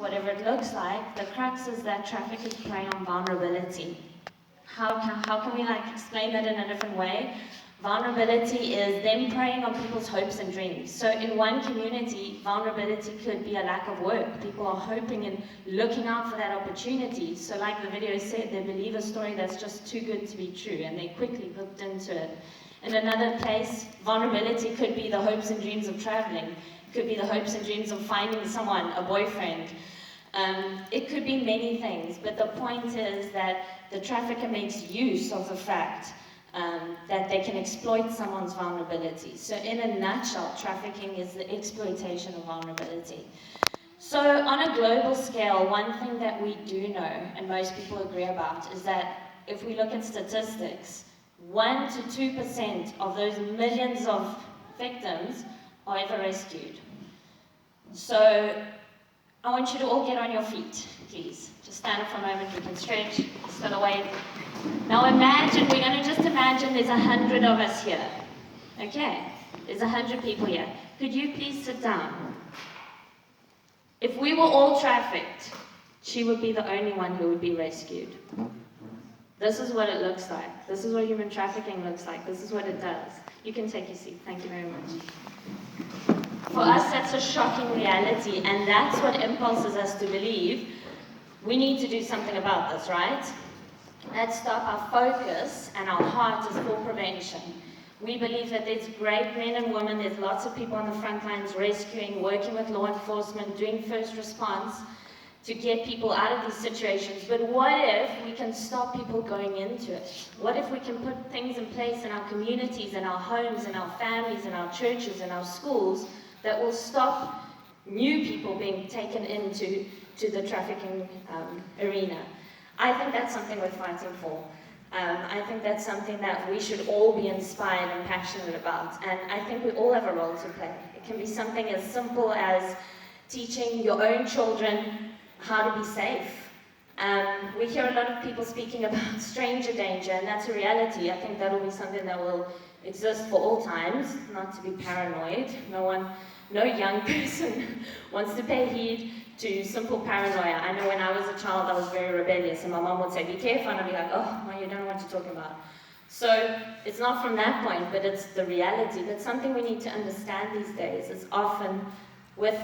whatever it looks like, the crux is that traffickers prey on vulnerability. How can we explain that in a different way? Vulnerability is them preying on people's hopes and dreams. So in one community, vulnerability could be a lack of work. People are hoping and looking out for that opportunity. So like the video said, they believe a story that's just too good to be true, and they're quickly hooked into it. In another place, vulnerability could be the hopes and dreams of traveling. It could be the hopes and dreams of finding someone, a boyfriend. It could be many things, but the point is that the trafficker makes use of the fact that they can exploit someone's vulnerability. So in a nutshell, trafficking is the exploitation of vulnerability. So on a global scale, one thing that we do know, and most people agree about, is that if we look at statistics, 1 to 2% of those millions of victims are ever rescued. So I want you to all get on your feet, please. Just stand up for a moment, we can stretch, still away. Now imagine, we're going to just imagine there's 100 of us here. Okay, there's 100 people here. Could you please sit down? If we were all trafficked, she would be the only one who would be rescued. This is what it looks like. This is what human trafficking looks like. This is what it does. You can take your seat. Thank you very much. For us, that's a shocking reality, and that's what impulses us to believe we need to do something about this, right? Let's stop. Our focus and our heart is for prevention. We believe that there's great men and women, there's lots of people on the front lines rescuing, working with law enforcement, doing first response to get people out of these situations. But what if we can stop people going into it? What if we can put things in place in our communities, in our homes, in our families, in our churches, in our schools that will stop new people being taken into the trafficking arena? I think that's something we're fighting for. I think that's something that we should all be inspired and passionate about. And I think we all have a role to play. It can be something as simple as teaching your own children how to be safe. We hear a lot of people speaking about stranger danger, and that's a reality. I think that'll be something that will exist for all times, not to be paranoid. No young person wants to pay heed to simple paranoia. I know when I was a child, I was very rebellious, and my mom would say, be careful, and I'd be like, oh, no, you don't know what you're talking about. So it's not from that point, but it's the reality. But something we need to understand these days is often with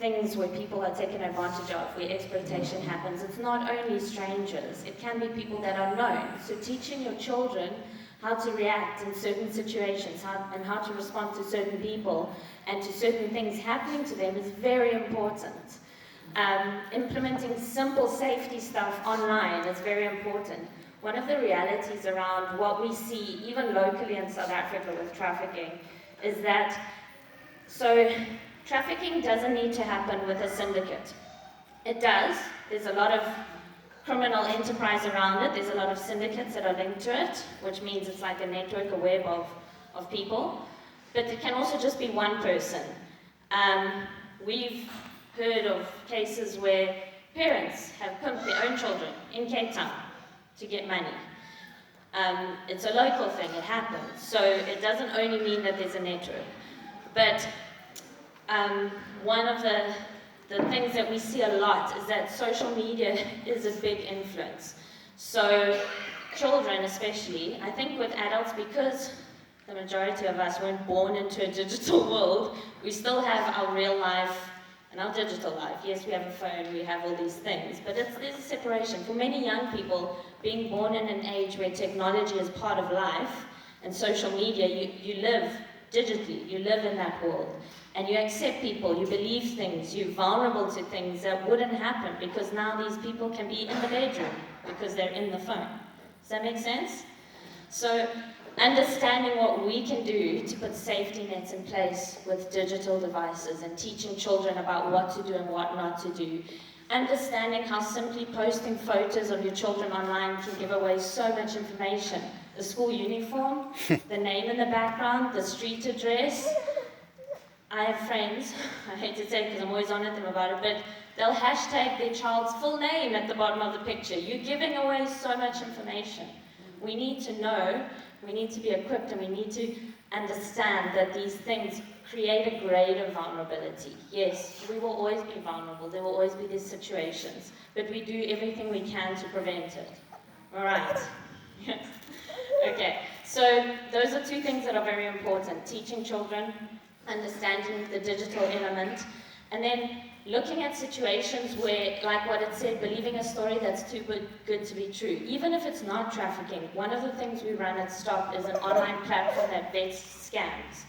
things where people are taken advantage of, where exploitation happens, it's not only strangers, it can be people that are known. So teaching your children how to react in certain situations, and how to respond to certain people and to certain things happening to them is very important. Implementing simple safety stuff online is very important. One of the realities around what we see, even locally in South Africa with trafficking, is that, so trafficking doesn't need to happen with a syndicate. It does. There's a lot of criminal enterprise around it. There's a lot of syndicates that are linked to it, which means it's like a network, a web of people. But it can also just be one person. We've heard of cases where parents have pimped their own children in Cape Town to get money. It's a local thing, it happens. So it doesn't only mean that there's a network. But one of the things that we see a lot is that social media is a big influence. So children especially, I think with adults, because the majority of us weren't born into a digital world, we still have our real life and our digital life. Yes, we have a phone, we have all these things, but there's a separation. For many young people, being born in an age where technology is part of life and social media, you live digitally, you live in that world. And you accept people, you believe things, you're vulnerable to things that wouldn't happen because now these people can be in the bedroom because they're in the phone. Does that make sense? So understanding what we can do to put safety nets in place with digital devices and teaching children about what to do and what not to do. Understanding how simply posting photos of your children online can give away so much information. The school uniform, the name in the background, the street address. I have friends, I hate to say it because I'm always on at them about it, but they'll hashtag their child's full name at the bottom of the picture. You're giving away so much information. We need to know, we need to be equipped, and we need to understand that these things create a grade of vulnerability. Yes, we will always be vulnerable. There will always be these situations, but we do everything we can to prevent it. All right. Yes. Okay. So those are two things that are very important: teaching children, understanding the digital element, and then looking at situations where, like what it said, believing a story that's too good to be true. Even if it's not trafficking, one of the things we run at STOP is an online platform that vets scams.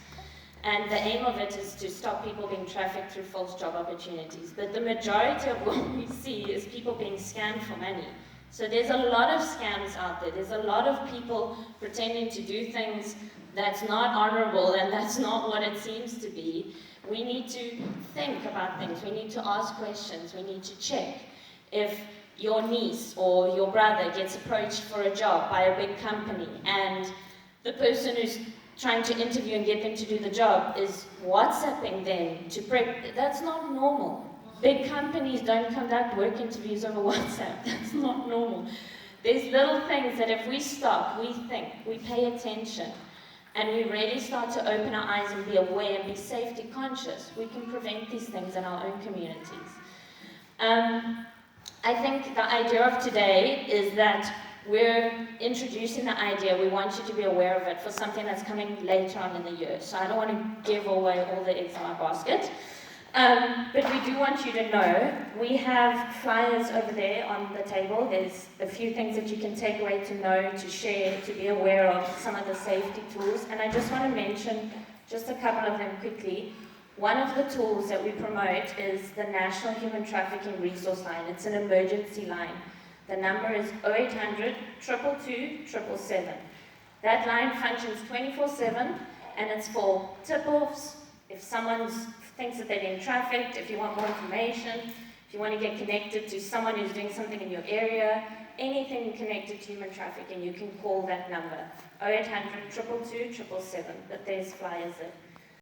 And the aim of it is to stop people being trafficked through false job opportunities. But the majority of what we see is people being scammed for money. So there's a lot of scams out there. There's a lot of people pretending to do things that's not honorable and that's not what it seems to be. We need to think about things. We need to ask questions. We need to check. If your niece or your brother gets approached for a job by a big company and the person who's trying to interview and get them to do the job is WhatsApping them to prep, that's not normal. Big companies don't conduct work interviews over WhatsApp. That's not normal. There's little things that if we stop, we think, we pay attention, and we really start to open our eyes and be aware and be safety conscious, we can prevent these things in our own communities. I think the idea of today is that we're introducing the idea, we want you to be aware of it for something that's coming later on in the year. So I don't want to give away all the eggs in my basket. But we do want you to know, we have flyers over there on the table. There's a few things that you can take away to know, to share, to be aware of some of the safety tools. And I just want to mention just a couple of them quickly. One of the tools that we promote is the National Human Trafficking Resource Line. It's an emergency line. The number is 0800 222 777. That line functions 24/7, and it's for tip-offs, if someone thinks that they're being trafficked, if you want more information, if you want to get connected to someone who's doing something in your area, anything connected to human trafficking, you can call that number, 0800 222 777. But there's flyers there.